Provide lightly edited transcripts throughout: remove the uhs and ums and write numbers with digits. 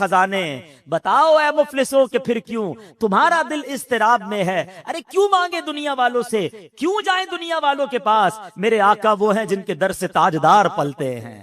खजाने। बताओ ऐ मुफलिसों के फिर क्यों तुम्हारा दिल इस्तिराब में है। अरे क्यों मांगे दुनिया वालों से, क्यों जाए दुनिया वालों के पास। मेरे आका वो हैं जिनके दर से ताजदार पलते हैं।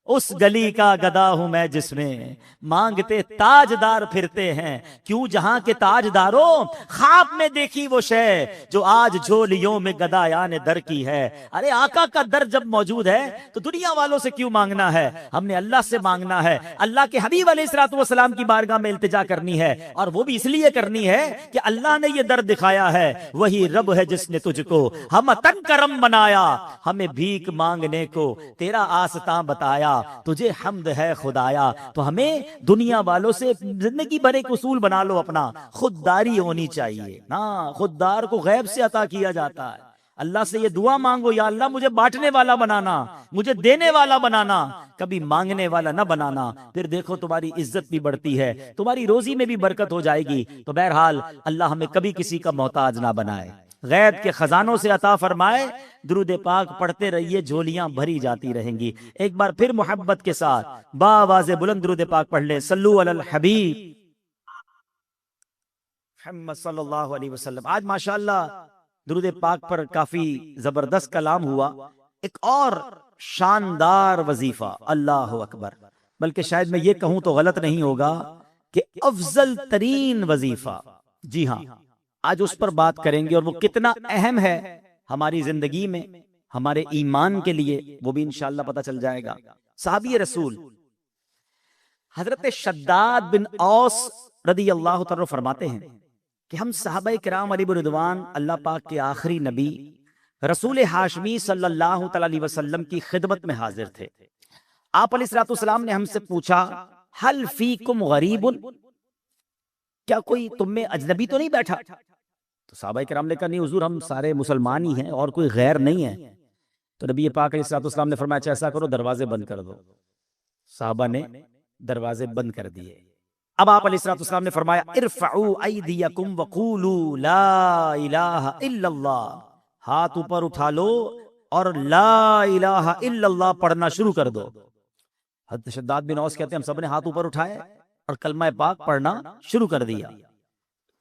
उस गली का गदा हूं मैं जिसमें मांगते ताजदार फिरते हैं। क्यों जहां के ताजदारों ख्वाब में देखी वो शय जो आज झोलियों में गदायान दर की है। अरे आका का दर जब मौजूद है तो दुनिया वालों से क्यों मांगना है। हमने अल्लाह से मांगना है। अल्लाह के हबीब अलैहिस्सलाम की बारगाह में इल्तिजा करनी है, और वो भी इसलिए करनी है कि अल्लाह ने ये दर दिखाया है। वही रब है जिसने तुझको हम तन करम बनाया, हमें भीख मांगने को तेरा आस्था बताया। तुझे हम्द है खुदाया। तो हमें दुनिया वालों से जिंदगी भर एक उसूल बना लो अपना, खुददारी होनी चाहिए ना। खुददार को गैब से अता किया जाता है। अल्लाह से ये दुआ मांगो, या अल्लाह मुझे बांटने वाला बनाना, मुझे देने वाला बनाना, कभी मांगने वाला ना बनाना। फिर देखो तुम्हारी इज्जत भी बढ़ती है, तुम्हारी रोजी में भी बरकत हो जाएगी। तो बहरहाल अल्लाह हमें कभी किसी का मोहताज ना बनाए, गैब के खजानों से अता फरमाए। दुरूद पाक पढ़ते रहिए, झोलियां भरी जाती रहेंगी। एक बार फिर मोहब्बत के साथ बावाज़े बुलंद दुरूद पाक पढ़ ले। सल्लु अलल हबीब मुहम्मद सल्लल्लाहु अलैहि वसल्लम। आज माशाअल्लाह दुरूद पाक पर काफी जबरदस्त कलाम हुआ। एक और शानदार वजीफा, अल्लाह अकबर, बल्कि शायद मैं ये कहूं तो गलत नहीं होगा कि अफजल तरीन वजीफा। जी हाँ, आज उस पर बात करेंगे, और वो कितना अहम है हमारी जिंदगी में, हमारे ईमान के लिए, वो भी इंशाअल्लाह पता चल जाएगा। साहबी रसूल हजरत शद्दाद बिन औस रदी अल्लाह तआला फरमाते हैं कि हम सहाबाए किराम अलैहिम रिदवान, अल्लाह पाक के आखिरी नबी रसूल हाशमी सल्लल्लाहु अलैहि वसल्लम की खिदमत में हाजिर थे। आप अलैहिस्सलाम ने हमसे पूछा, हल फीकुम गरीबुन, क्या कोई तुम में अजनबी तो नहीं बैठा। तो सहाबाए किराम ने कहा, नहीं हुजूर, हम सारे मुसलमान ही हैं और कोई गैर नहीं है। तो नबी पाक अलैहिस्सलाम ने फरमाया, ऐसा करो, दरवाजे बंद कर दो। साहबा ने दरवाजे बंद कर दिए। अब आप अलैहिस्सलाम ने फरमाया, इरफअू अयदियकुम वक़ूलू ला इलाहा इल्लल्लाह, हाथ ऊपर उठा लो और ला इलाहा इल्लल्लाह पढ़ना शुरू कर दो। हज़रत शद्दाद बिन औस कहते हैं, हम सब ने हाथ ऊपर उठाए और कलमा पाक पढ़ना शुरू कर दिया।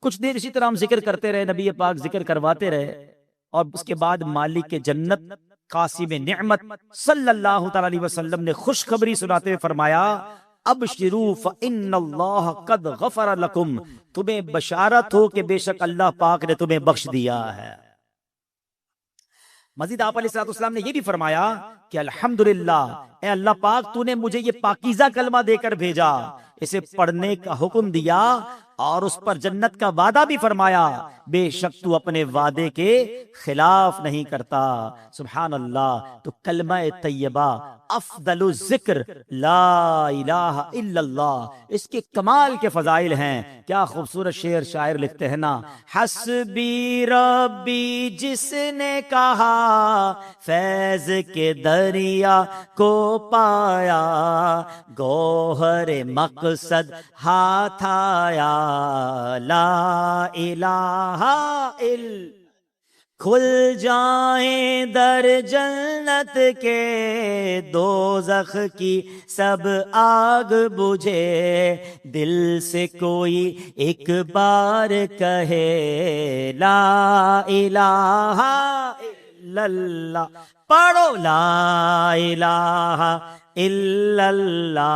कुछ देर इसी तरह हम जिक्र करते रहे, नबी पाक जिक्र करवाते रहे, और उसके बाद मालिक के जन्नत कासिम निअमत सल्लल्लाहु अलैहि वसल्लम ने खुशखबरी सुनाते हुए फरमाया, अबशिरू फइन्नल्लाह कद गफर लकुम, तुम्हें बशारत हो कि बेशक अल्लाह पाक ने तुम्हें बख्श दिया है। मजीद आप अलैहिस्सलाम ने यह भी फरमाया कि अल्हम्दुलिल्लाह, ए अल्लाह पाक, तूने मुझे ये पाकीज़ा कलमा देकर भेजा, इसे पढ़ने का हुक्म दिया और उस पर जन्नत का वादा भी फरमाया। बेशक तू अपने वादे के खिलाफ नहीं करता। सुभान अल्लाह। तो कलमा तैयबा अफदलु जिक्र ला इलाहा इल्लल्लाह, इसके कमाल के फजाइल हैं। क्या खूबसूरत शेर शायर लिखते हैं ना, हस्बी रब्बी जिसने कहा फैज के दरिया को पाया, गौहर मकसद हाथ आया, ला इलाहा इल, खुल जाए दर जन्नत के, दोज़ख की सब आग बुझे, दिल से कोई एक बार कहे ला इलाहा इल्लल्लाह। पढ़ो ला इलाहा इल्लल्लाह,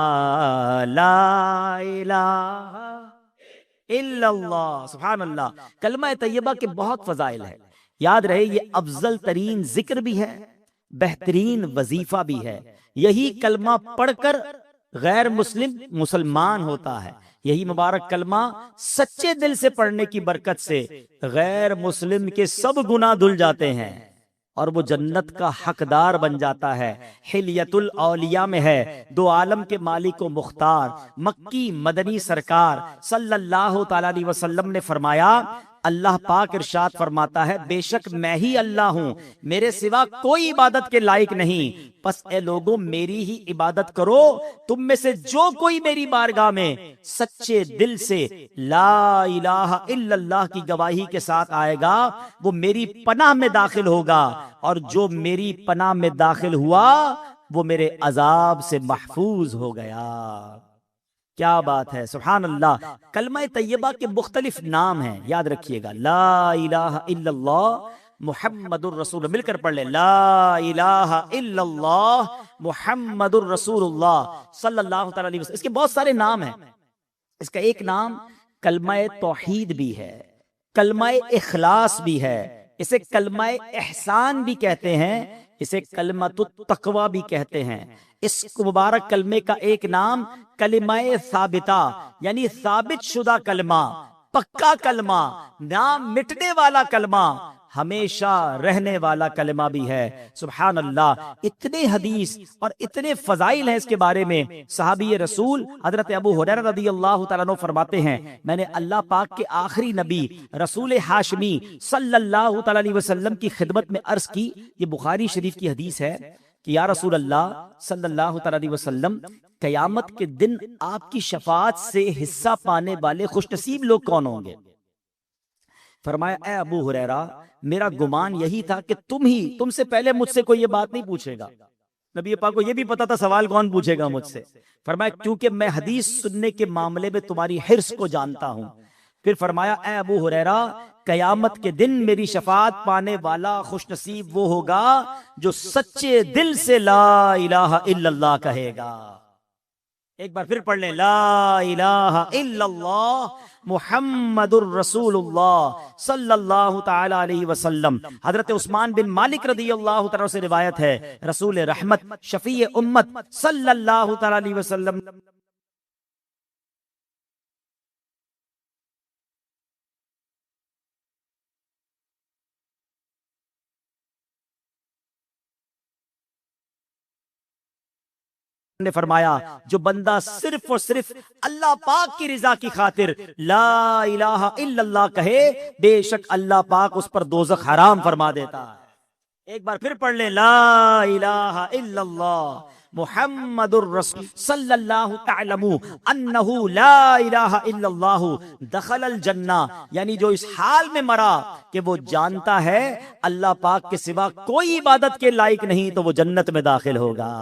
ला इलाहा इल्लल्लाह। सुभान अल्लाह। कलमा तैयबा के बहुत फजाइल है। याद रहे, ये अफजल तरीन जिक्र भी है, बेहतरीन वजीफा भी है। यही कलमा पढ़कर गैर मुस्लिम मुसलमान होता है। यही मुबारक कलमा सच्चे दिल से पढ़ने की बरकत से गैर मुस्लिम के सब गुनाह धुल जाते हैं और वो जन्नत का हकदार बन जाता है। हिलियतुल औलिया में है, दो आलम के मालिक व मुख्तार मक्की मदनी सरकार सल्लल्लाहु ताला अलैहि वसल्लम ने फरमाया, अल्लाह पाक इरशाद फरमाता है, बेशक मैं ही अल्लाह हूं, मेरे सिवा कोई इबादत के लायक नहीं, बस ए लोगों मेरी ही इबादत करो। तुम में से जो कोई मेरी बारगाह में सच्चे दिल से ला इलाहा इल्लल्लाह की गवाही के साथ आएगा, वो मेरी पनाह में दाखिल होगा, और जो मेरी पनाह में दाखिल हुआ वो मेरे अजाब से महफूज हो गया। क्या बात है, सुभान अल्लाह। कलमा तैयबा के मुख्तलिफ नाम हैं, याद रखिएगा। ला इलाहा इल्लल्लाह मुहम्मदुर रसूल, मिलकर पढ़ ले, ला इलाहा इल्लल्लाह मुहम्मदुर रसूलुल्लाह सल्लल्लाहु तआला अलैहि वसल्लम। इसके बहुत सारे नाम हैं। इसका एक नाम कलमा तौहीद भी है, कलमा इखलास भी है, इसे कलमा एहसान भी कहते हैं, इसे कलमतुत तकवा भी कहते हैं। इस मुबारक कलमे का एक नाम कलिमा साबिता, यानी साबित शुदा कलमा, पक्का कलमा, नाम मिटने वाला कलमा, हमेशा रहने वाला कलमा भी है। सुभान अल्लाह। इतने हदीस और इतने फजाइल हैं इसके बारे में। सहाबी रसूल हजरत अबू हुरैरा रदियल्लाहु तआला अन्हु फरमाते हैं, मैंने अल्लाह पाक के आखिरी नबी रसूल हाशमी सल्लल्लाहु तआला अलैहि वसल्लम की खिदमत में अर्ज की, ये बुखारी शरीफ की हदीस है कि या रसूल अल्लाह सल्लल्लाहु तआला अलैहि वसल्लम, कयामत के दिन आपकी शफाअत से हिस्सा पाने वाले खुशनसीब लोग कौन होंगे? फरमाया, ए अबू हुरैरा, मेरा गुमान यही था कि तुमसे पहले मुझसे कोई ये बात नहीं पूछेगा। नबी पाक को ये भी पता था सवाल कौन पूछेगा मुझसे। फरमाया, क्योंकि मैं हदीस सुनने के मामले में तुम्हारी हिर्स को जानता हूं। फिर फरमाया, ए अबू हुरैरा, कयामत के दिन मेरी शफाअत पाने वाला खुशनसीब वो होगा जो सच्चे दिल से ला इलाहा इल्लल्लाह कहेगा। एक बार फिर पढ़ लें, ला इलाहा इल्लल्लाह मुहम्मदुर रसूलुल्लाह सल्लल्लाहु तआला अलैहि वसल्लम। हजरत उस्मान बिन मालिक रदियल्लाहु तआला से रिवायत है, रसूल रहमत शफी उम्मत सल्लल्लाहु तआला अलैहि वसल्लम ने फरमाया, जो बंदा सिर्फ और सिर्फ अल्लाह पाक की रिजा की खातिर ला इलाहा इल्लल्लाह कहे, बेशक अल्लाह पाक उस पर दोज़ख हराम फरमा देता है। एक बार फिर पढ़ ले, ला इलाहा इल्लल्लाह मुहम्मदुर रसूल सल्लल्लाहु तअलमु अन्नहु ला इलाहा इल्लल्लाहु दखलल जन्ना, यानी जो इस हाल में मरा कि वो जानता है अल्लाह पाक के सिवा कोई इबादत के लायक नहीं, तो वो जन्नत में दाखिल होगा।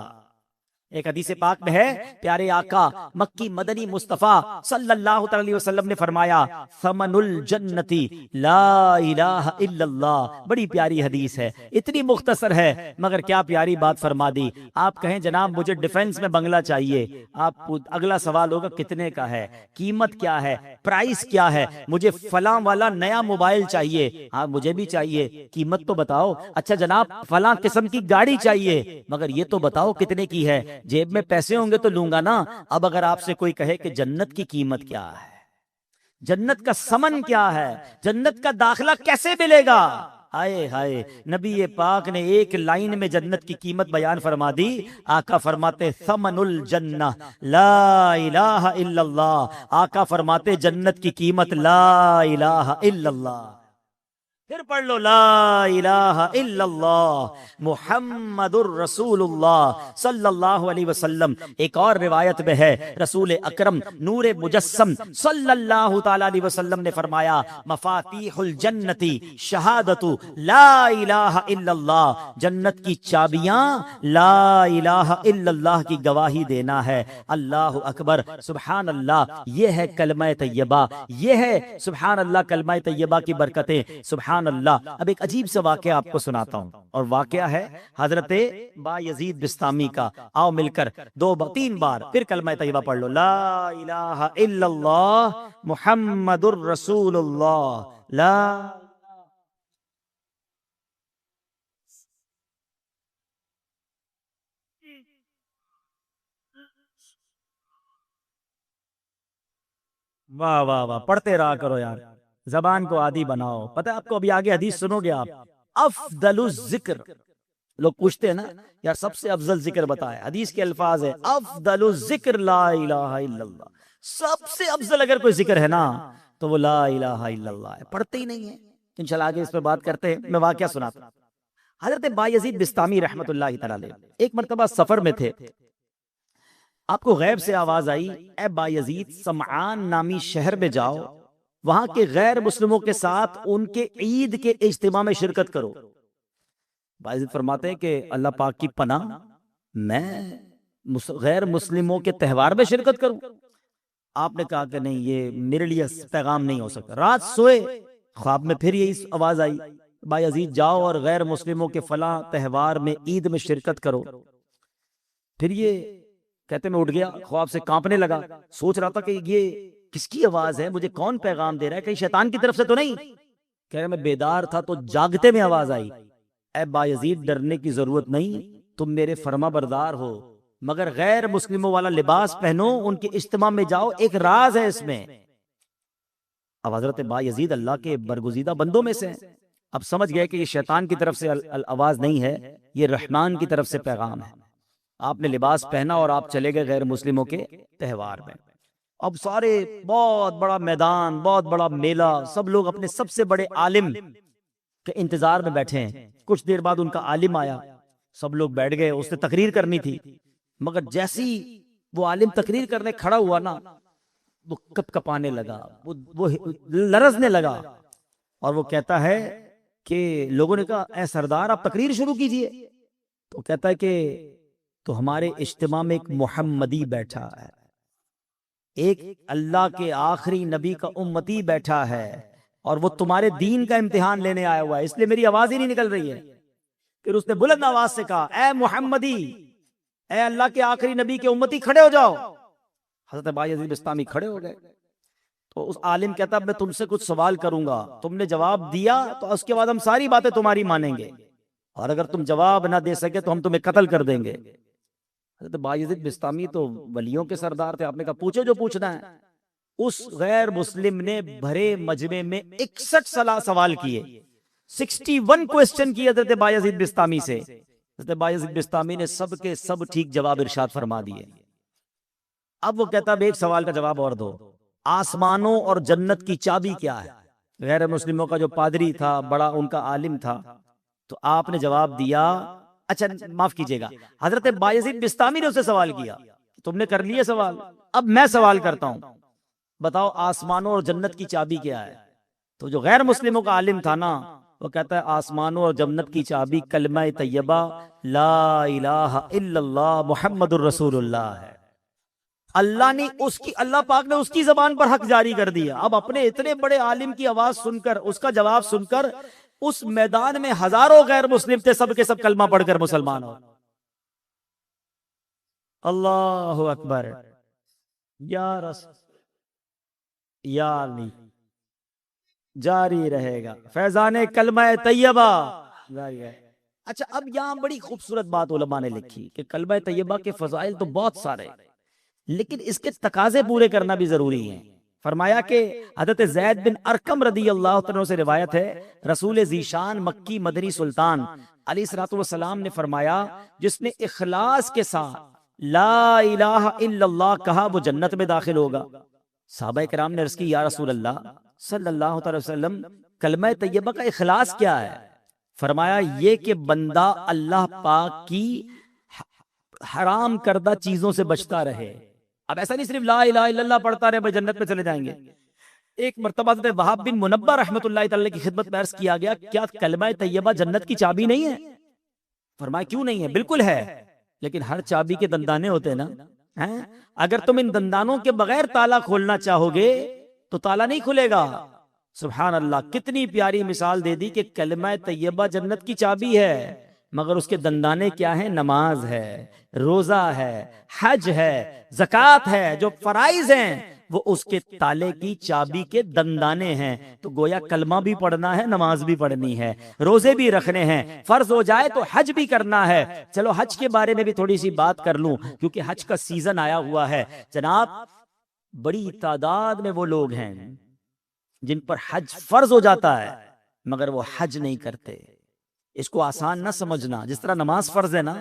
एक हदीस पाक में है, प्यारे आका मक्की मदनी मुस्तफा सल्लल्लाहु अलैहि वसल्लम ने फरमाया, समनुल जन्नती ला इलाहा इल्लल्लाह। बड़ी प्यारी हदीस है, इतनी मुख्तसर है मगर क्या प्यारी बात फरमा दी। आप कहें जनाब मुझे डिफेंस में बंगला चाहिए, आप अगला सवाल होगा कितने का है, कीमत क्या है, प्राइस क्या है, मुझे फलां वाला नया मोबाइल चाहिए। हाँ मुझे भी चाहिए, कीमत तो बताओ। अच्छा जनाब फलां किस्म की गाड़ी चाहिए, मगर ये तो बताओ कितने की है, जेब में पैसे होंगे तो लूंगा ना। अब अगर आपसे कोई कहे कि जन्नत की कीमत क्या है, जन्नत का समन क्या है, जन्नत का दाखिला कैसे मिलेगा, हाय हाय, नबी पाक ने एक लाइन में जन्नत की कीमत बयान फरमा दी। आका फरमाते, समनुल जन्नह ला इलाहा इल्लल्लाह। आका फरमाते जन्नत की कीमत ला इलाहा इल्लल्लाह। फिर पढ़ लो, ला इलाहा इल्लल्लाह मुहम्मदुर रसूलुल्लाह सल्लल्लाहु अलैहि वसल्लम। एक और रिवायत में है, रसूल अकरम नूरे मुजस्सम सल्लल्लाहु ताला अलैहि वसल्लम ने फरमाया, मफातीहुल जन्नती शहादतु ला इलाहा इल्लल्लाह। जन्नत की चाबियां ला इलाहा इल्लल्लाह की गवाही देना है। अल्लाहु अकबर, सुभान अल्लाह। ये है कलमा तैयबा, ये है सुभान अल्लाह कलमा तैयबा की बरकतें, सुभान अल्लाह। अब एक अजीब सा वाकया आपको सुनाता हूं, और वाकया है हजरत बायजीद बिस्तामी का। आओ मिलकर 2-3 बार फिर कलमा तैयबा पढ़ लो, ला इलाहा इल्लल्लाह मुहम्मदुर रसूलुल्लाह ला। वाह वाह वाह, पढ़ते रहा करो यार, जबान को आदी बनाओ। पता है आपको, अभी आगे हदीस सुनोगे आप, अफदलुज जिक्र, लोग पूछते हैं ना यार सबसे अफजल जिक्र बताए, हदीस के अल्फाज है अफदलुज जिक्र ला इलाहा इल्लल्लाह। सबसे अफजल अगर कोई जिक्र है ना तो वो ला इलाहा इल्लल्लाह है। पढ़ते ही नहीं है। इंशाल्लाह आगे इस पर बात करते हैं। मैं वाकया सुनाता हूं। हजरत बायजीद बिस्तामी रहमतुल्लाहि तआला अलैह एक मर्तबा सफर में थे। आपको गैब से आवाज आई, ए बायजीद समआन नामी शहर में जाओ, वहां के गैर मुस्लिमों के साथ उनके ईद के इज्तिमा में शिरकत करो। बायजीद फरमाते हैं कि अल्लाह पाक की पनाह, मैं गैर मुस्लिमों के त्यौहार में शिरकत करूं? आपने कहा कि नहीं, ये मेरे लिए पैगाम नहीं हो सकता। रात सोए, ख्वाब में फिर यही आवाज आई, बायजीद जाओ और गैर मुस्लिमों के फला त्यौहार में, ईद में शिरकत करो। फिर ये कहते मैं उठ गया, ख्वाब से कांपने लगा, सोच रहा था कि ये किसकी आवाज है, मुझे कौन पैगाम दे रहा है, कहीं शैतान की तरफ से तो नहीं। कह रहे मैं बेदार था तो जागते में आवाज आई, ऐ बायजीद डरने की जरूरत नहीं, तुम मेरे फर्मा बरदार हो, मगर गैर मुस्लिमों वाला लिबास पहनो, उनके इज्तिमा में जाओ, एक राज है इसमें। अब हजरत बायजीद अल्लाह के बरगुजीदा बंदों में से हैं। अब समझ गए कि ये शैतान की तरफ से आवाज नहीं है, ये रहमान की तरफ से पैगाम है। आपने लिबास पहना और आप चले गए गैर मुस्लिमों के त्यौहार में। अब सारे बहुत बड़ा मैदान, बहुत बड़ा मेला, सब लोग अपने सबसे बड़े आलिम के इंतजार में बैठे हैं। कुछ देर बाद उनका आलिम आया, सब लोग बैठ गए, उसने तकरीर करनी थी, मगर जैसी वो आलिम तकरीर करने खड़ा हुआ ना, वो कपकपाने लगा, वो लरजने लगा, और वो कहता है कि लोगों ने कहा ऐ सरदार आप तकरीर शुरू कीजिए। तो कहता है कि तो हमारे इज्तिमा में एक मोहम्मदी बैठा है, एक अल्लाह के आखिरी नबी का उम्मती बैठा है, और वो तुम्हारे दीन का इम्तिहान लेने आया हुआ है, इसलिए मेरी आवाज ही नहीं निकल रही है। फिर उसने बुलंद आवाज से कहा, ऐ मोहम्मदी, ऐ अल्लाह के आखिरी नबी के उम्मती, खड़े हो जाओ। हजरत बायजीद बिस्तामी खड़े हो गए। तो उस आलिम कहता मैं तुमसे कुछ सवाल करूंगा, तुमने जवाब दिया तो उसके बाद हम सारी बातें तुम्हारी मानेंगे, और अगर तुम जवाब ना दे सके तो हम तुम्हें कत्ल कर देंगे। हजरत बायजीद बिस्तामी तो वलियों के सरदार थे, आपने कहा पूछो जो पूछना है। उस गैर मुस्लिम ने भरे मजमे में 61 सवाल किए, 61 क्वेश्चन किए हजरत बायजीद बिस्तामी से। हजरत बायजीद बिस्तामी ने सब के सब ठीक जवाब इरशाद फरमा दिए। अब वो कहता है एक सवाल का जवाब और दो, आसमानों और जन्नत की चाबी क्या है? गैर मुस्लिमों का जो पादरी था, बड़ा उनका आलिम था, तो आपने जवाब दिया, अच्छा माफ कीजिएगा, हजरत बायजीद बिस्तामी ने उससे सवाल किया, तुमने कर लिया सवाल, अब मैं सवाल करता हूं, बताओ आसमानों और जन्नत की चाबी क्या है? तो जो गैर मुस्लिमों का आलिम था ना, वो कहता है आसमानों और जन्नत की चाबी कलमा तैयबा ला इलाहा इल्लल्लाह मुहम्मदुर रसूलुल्लाह है। अल्लाह ने उसकी, अल्लाह पाक ने उसकी जबान पर हक जारी कर दिया। अब अपने इतने बड़े आलिम की आवाज सुनकर, उसका जवाब सुनकर, उस मैदान में हजारों गैर मुस्लिम थे, सब के सब कलमा पढ़कर मुसलमान हो। अल्लाह अकबर, या नहीं, जारी रहेगा फैजान कलमा तैयबा। अच्छा, अब यहां बड़ी खूबसूरत बात उलमा ने लिखी कि कलमा तैयबा के फजाइल तो बहुत सारे, लेकिन इसके तकाजे पूरे करना भी जरूरी है। फरमाया कि हजरत ज़ैद बिन अरकम रदी अल्लाह तआला से रिवायत है, रसूल ज़ीशान मक्की मदनी सुल्तान अलैहिस्सलातु वस्सलाम ने फरमाया, जिसने इखलास के साथ ला इलाहा इल्लल्लाह कहा वो जन्नत में दाखिल होगा। सहाबा किराम ने अर्ज़ की, या रसूल अल्लाह सल्लल्लाहु अलैहि वसल्लम, कलमा तैयबा का इखलास क्या है? फरमाया ये कि बंदा अल्लाह पाक की हराम करदा चीजों से बचता रहे। अब ऐसा नहीं सिर्फ ला इलाहा इल्लल्लाह पढ़ता रहे भाई जन्नत में चले जाएंगे। एक मर्तबा वहाब बिन मुनब्बा रहमतुल्लाहि तआला की खिदमत में अर्ज किया गया, क्या कलमा तैयबा जन्नत की चाबी नहीं है? फरमाया क्यों नहीं है, बिल्कुल है, लेकिन हर चाबी के दंदाने होते हैं ना, हैं? अगर तुम इन दंदानों के बगैर ताला खोलना चाहोगे तो ताला नहीं खुलेगा। सुभान अल्लाह, कितनी प्यारी मिसाल दे दी कि कलमा तैयबा जन्नत की चाबी है, मगर उसके दंदाने क्या है? नमाज है, रोजा है, हज है, ज़कात है, जो फराइज हैं वो उसके ताले की चाबी के दंदाने हैं। तो गोया कलमा भी पढ़ना है, नमाज भी पढ़नी है, रोजे भी रखने हैं, फर्ज हो जाए तो हज भी करना है। चलो हज के बारे में भी थोड़ी सी बात कर लूं, क्योंकि हज का सीजन आया हुआ है। जनाब, बड़ी तादाद में वो लोग हैं जिन पर हज फर्ज हो जाता है मगर वो हज नहीं करते। इसको आसान ना समझना, जिस तरह नमाज फर्ज है ना,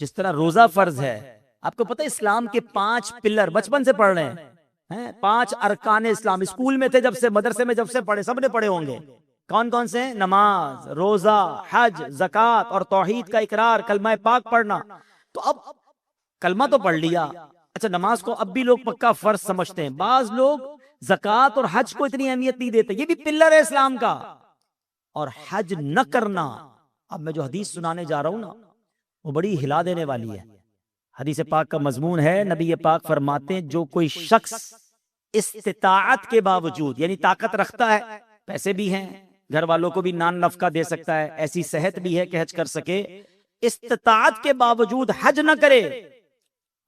जिस तरह रोजा फर्ज है। आपको पता है इस्लाम के 5 पिलर, बचपन से पढ़ रहे हैं, 5 अरकान इस्लाम, स्कूल में थे जब से, मदरसे में जब से पढ़े, सबने पढ़े होंगे। कौन कौन से हैं? नमाज, रोजा, हज, ज़कात और तौहीद का इकरार, कलमा पाक पढ़ना। तो अब कलमा तो पढ़ लिया, अच्छा नमाज को अब भी लोग पक्का फर्ज समझते हैं। बाज लोग ज़कात और हज को इतनी अहमियत नहीं देते, ये भी पिलर है इस्लाम का। और हज न करना, अब मैं जो हदीस सुनाने जा रहा हूं ना, वो बड़ी हिला देने वाली है। हदीस पाक का मजमून है, नबी पाक फरमाते हैं, जो कोई शख्स इस्तिताअत के बावजूद, यानी ताकत रखता है, पैसे भी हैं, घर वालों को भी नान नफका दे सकता है, ऐसी सेहत भी है कि हज कर सके, इस्तिताअत के बावजूद हज न करे,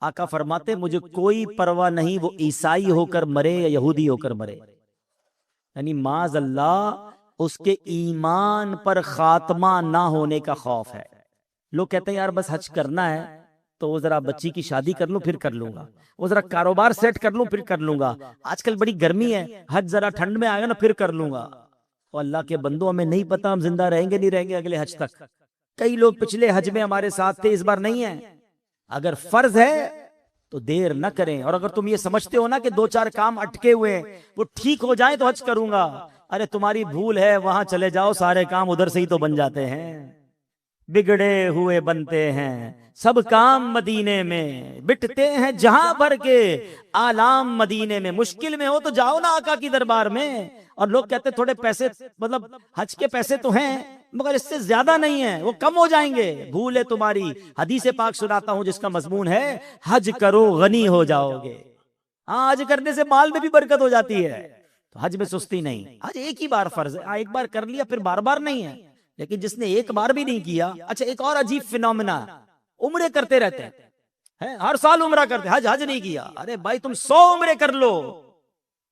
आका फरमाते मुझे कोई परवाह नहीं वो ईसाई होकर मरे या यहूदी होकर मरे। यानी माज अल्लाह उसके ईमान पर खात्मा ना होने का खौफ है। लोग कहते हैं यार बस हज करना है तो वो जरा बच्ची की शादी कर लूं फिर कर लूंगा, वो जरा कारोबार सेट कर लूं फिर कर लूंगा, आजकल बड़ी गर्मी है, हज जरा ठंड में आएगा ना फिर कर लूंगा। और अल्लाह के बंदों, हमें नहीं पता हम जिंदा रहेंगे नहीं रहेंगे अगले हज तक। कई लोग पिछले हज में हमारे साथ थे, इस बार नहीं है। अगर फर्ज है तो देर न करें, और अगर तुम ये समझते हो ना कि दो चार काम अटके हुए हैं वो ठीक हो जाए तो हज करूंगा, अरे तुम्हारी भूल है, वहां चले जाओ, सारे काम उधर से ही तो बन जाते हैं। बिगड़े हुए बनते हैं सब काम मदीने में, बिटते हैं जहां भर के आलाम मदीने में। मुश्किल में हो तो जाओ ना आका की दरबार में। और लोग कहते थोड़े पैसे, मतलब हज के पैसे तो हैं मगर इससे ज्यादा नहीं है, वो कम हो जाएंगे। भूल है तुम्हारी, हदीस पाक सुनाता हूं जिसका मजमून है हज करो गनी हो जाओगे। हाँ, हज करने से माल में भी बरकत हो जाती है, तो हज में सुस्ती नहीं। हज एक ही बार फर्ज है, एक बार कर लिया फिर बार बार नहीं है। लेकिन जिसने एक बार भी नहीं किया, अच्छा एक और अजीब फिनोमिना, उम्रे करते रहते हैं, हर साल उम्रा करते, हज हज नहीं किया। अरे भाई तुम 100 उम्रे कर लो,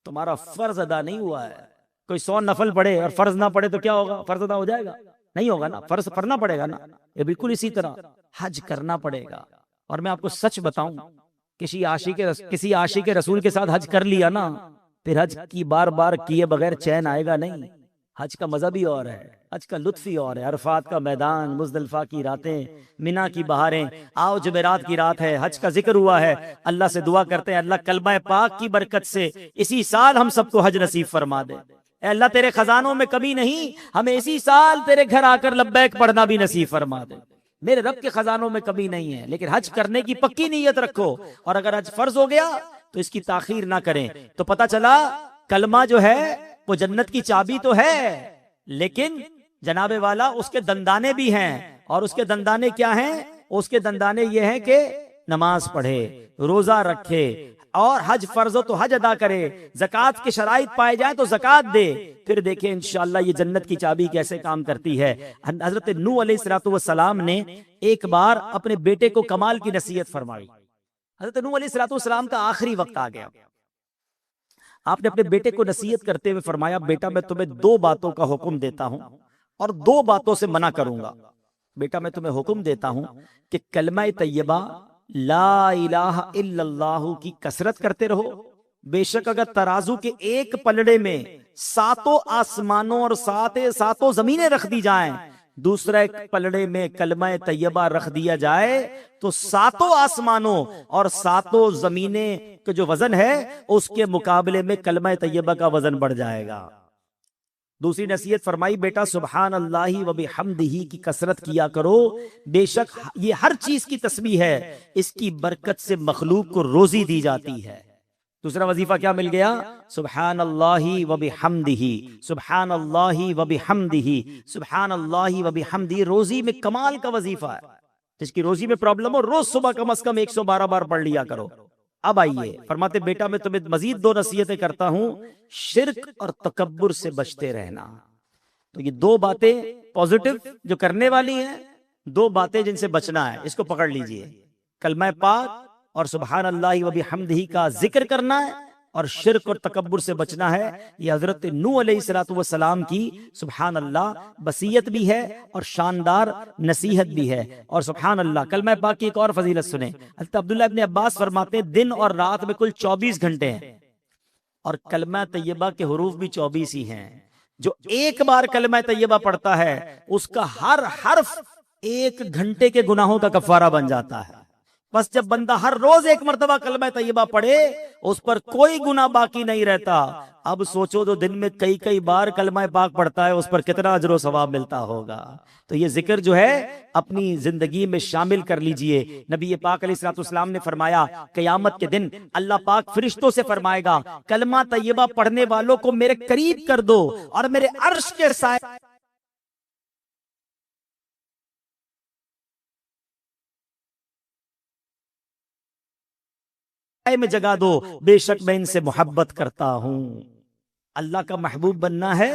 तुम्हारा फर्ज अदा नहीं हुआ है। कोई 100 नफल पढ़े और फर्ज ना पढ़े तो क्या होगा, फर्ज अदा हो जाएगा? नहीं होगा ना, फर्ज पढ़ना पड़ेगा ना। ये बिल्कुल इसी तरह हज करना पड़ेगा। और मैं आपको सच बताऊं, किसी आशिक के रसूल के साथ हज कर लिया ना, फिर हज की बार बार किए बगैर चैन आएगा नहीं। हज का मजा भी और है, हज का लुत्फ ही और है। अरफात का मैदान, मुजदलिफा की रातें, मिना की बहारें, आओ जुमेरात की रात है, हज का जिक्र हुआ है। अल्लाह से दुआ करते हैं अल्लाह कलमा पाक की बरकत से इसी साल हम सबको हज नसीब फरमा दे। अल्लाह तेरे खजानों में कमी नहीं, हमें इसी साल तेरे घर आकर लब्बैक पढ़ना भी नसीब फरमा दे। मेरे रब के खजानों में कमी नहीं है, लेकिन हज करने की पक्की नीयत रखो। और अगर हज फर्ज हो गया तो इसकी ताखीर ना करें। तो पता चला कलमा जो है वो जन्नत की चाबी तो है, लेकिन जनाबे वाला उसके दंदाने भी हैं। और उसके दंदाने क्या हैं? उसके दंदाने ये हैं कि नमाज पढ़े, रोजा रखे, और हज फर्ज हो तो हज अदा करे, ज़कात के शराइत पाए जाए तो ज़कात दे। फिर देखिए इंशाअल्लाह ये जन्नत की चाबी कैसे काम करती है। हजरत नूह अलैहिस्सलाम ने एक बार अपने बेटे को कमाल की नसीहत फरमाई। हजरत नूह अलैहिस्सलाम का आखिरी वक्त आ गया, आपने अपने बेटे को नसीहत करते हुए फरमाया, बेटा मैं तुम्हें 2 बातों का हुक्म देता हूं और 2 बातों से मना करूंगा। बेटा मैं तुम्हें हुक्म देता हूं कि कलमा तैयबा ला इलाहा इल्लल्लाह की कसरत करते रहो। बेशक अगर तराजू के एक पलड़े में 7 आसमानों और 7 जमीनें रख दी जाएं, दूसरे पलड़े में कलमा तैयबा रख दिया जाए, तो 7 आसमानों और 7 जमीनें का जो वजन है उसके मुकाबले में कलमा तैयबा का वजन बढ़ जाएगा। दूसरी नसीहत फरमाई, बेटा सुबहान अल्लाही व बिहम्दिही की कसरत किया करो। बेशक ये हर चीज की तस्बीह है, इसकी बरकत से मखलूक को रोजी दी जाती है। दूसरा वजीफा क्या मिल गया? सुबहान अल्लाही व बिहम्दिही, सुबहान अल्लाही व बिहम्दिही, सुबहान अल्लाही व बिहम्दिही। रोजी में कमाल का वजीफा है। जिसकी रोजी में प्रॉब्लम हो रोज सुबह कम से कम 112 बार पढ़ लिया करो। अब आइए फरमाते, बेटा मैं तुम्हें मजीद 2 नसीहतें करता हूं, शिर्क और तकब्बुर से बचते रहना। तो ये 2 बातें पॉजिटिव जो करने वाली हैं, 2 बातें जिनसे बचना है, इसको पकड़ लीजिए। कलमा पाक और सुबहान अल्लाह व बिहम्दिही का जिक्र करना है, और शिर्क और तकब्बुर से बचना है। ये हजरत नूह अलैहिस्सलाम की सुबहान अल्लाह वसीयत भी है और शानदार नसीहत भी है। और सुबहान अल्लाह कलमा पाक की एक और फजीलत सुने। हज़रत अब्दुल्लाह इब्ने अब्बास फरमाते हैं दिन और रात में कुल 24 घंटे हैं, और कलमा तैयबा के हुरूफ भी 24 ही हैं। जो एक बार कलमा तैयबा पढ़ता है उसका हर हर्फ 1 घंटे के गुनाहों का कफारा बन जाता है। बस जब बंदा हर रोज 1 मरतबा कलमा तैयबा पढ़े उस पर कोई गुनाह बाकी नहीं रहता। अब सोचो जो दिन में कई कई बार कलमा पाक पढ़ता है उस पर कितना अजर व सवाब मिलता होगा। तो ये जिक्र जो है अपनी जिंदगी में शामिल कर लीजिए। नबी पाक अलैहिस्सलाम ने फरमाया, क़यामत के दिन अल्लाह पाक फरिश्तों से फरमाएगा, कलमा तैयबा पढ़ने वालों को मेरे करीब कर दो और मेरे अर्श के साए में जगा दो, बेशक मैं इनसे मोहब्बत करता हूं। अल्लाह का महबूब बनना है